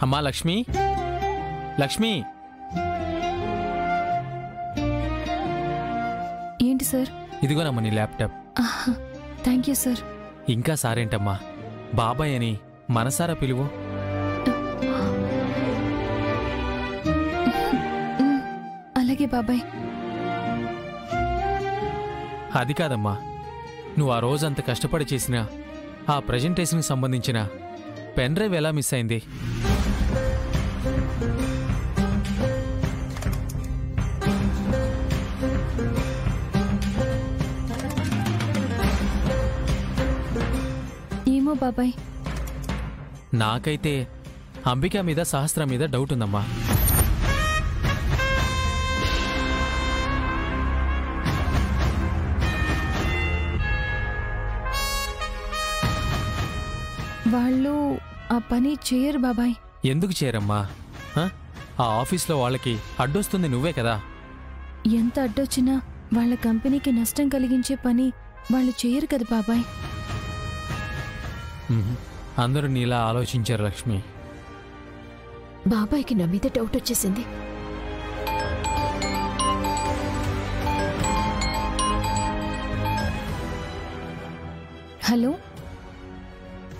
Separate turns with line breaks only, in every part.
అమ్మా లక్ష్మి, లక్ష్మి.
ఏంటి సార్?
ఇదిగోనమ్మా నీ ల్యాప్టాప్.
Thank you sir.
ఇంకా సారేంటమ్మా, బాబాయ్ అని మనసారా పిలువు.
అలాగే బాబాయ్.
అది కాదమ్మా, నువ్వు ఆ రోజంత కష్టపడి చేసిన ఆ ప్రజెంటేషన్కి సంబంధించిన పెన్ డ్రైవ్ ఎలా మిస్ అయింది?
ఏమో బాబాయ్.
నాకైతే అంబిక మీద సహస్ర మీద డౌట్ ఉందమ్మా.
వాళ్ళు ఆ పని చేయరు బాబాయ్.
ఎందుకు చేయరమ్మా? ఆ ఆఫీస్లో వాళ్ళకి అడ్డొస్తుంది నువ్వే కదా.
ఎంత అడ్డొచ్చినా వాళ్ళ కంపెనీకి నష్టం కలిగించే పని వాళ్ళు చేయరు కదా బాబాయ్.
అందరూ నీలా ఆలోచించారు లక్ష్మి.
బాబాయ్కి నా మీద డౌట్ వచ్చేసింది.
హలో,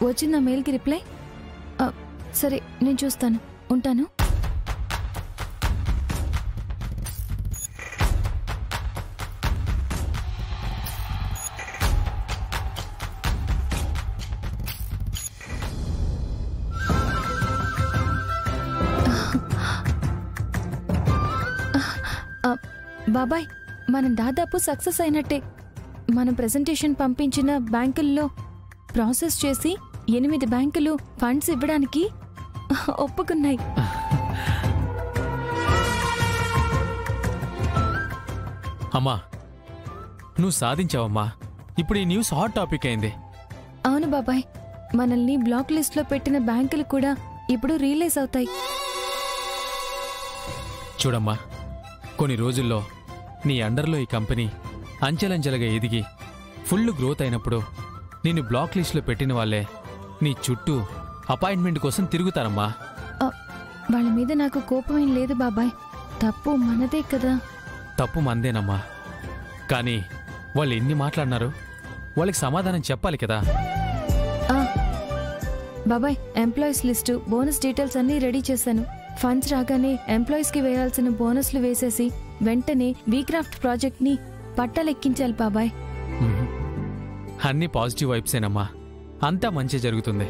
వచ్చిందా మెయిల్కి రిప్లై? సరే నేను చూస్తాను, ఉంటాను. బాబాయ్, మనం దాదాపు సక్సెస్ అయినట్టే. మనం ప్రెజెంటేషన్ పంపించిన బ్యాంకుల్లో ప్రాసెస్ చేసి 8 బ్యాంకులు ఫండ్స్ ఇవ్వడానికి ఒప్పుకున్నాయి.
అమ్మా, నువ్వు సాధించావమ్మా. ఇప్పుడు ఈ న్యూస్ హాట్ టాపిక్ అయింది.
అవును బాబాయ్, మనల్ని బ్లాక్ లిస్ట్లో పెట్టిన బ్యాంకులు కూడా ఇప్పుడు రియలైజ్ అవుతాయి.
చూడమ్మా, కొన్ని రోజుల్లో నీ అండర్లో ఈ కంపెనీ అంచెలంచెలుగా ఎదిగి ఫుల్ గ్రోత్ అయినప్పుడు నిన్ను బ్లాక్ లిస్ట్లో పెట్టిన వాళ్ళే నీ చుట్టూ అపాయింట్మెంట్ కోసం తిరుగుతారమ్మా.
వాళ్ళ మీద నాకు కోపమేం లేదు బాబాయ్, తప్పు మనదే కదా.
తప్పు మందేనమ్మా, కానీ వాళ్ళు ఎన్ని మాట్లాడినారు, వాళ్ళకి సమాధానం చెప్పాలి కదా.
బాబాయ్, ఎంప్లాయీస్ లిస్టు, బోనస్ డీటెయిల్స్ అన్నీ రెడీ చేశాను. ఫండ్స్ రాగానే ఎంప్లాయీస్కి వేయాల్సిన బోనస్లు వేసేసి వెంటనే వీక్రాఫ్ట్ ప్రాజెక్ట్ని పట్టాలెక్కించాలి బాబాయ్.
అన్నీ పాజిటివ్ వైబ్సేనమ్మా, అంతా మంచి జరుగుతుంది.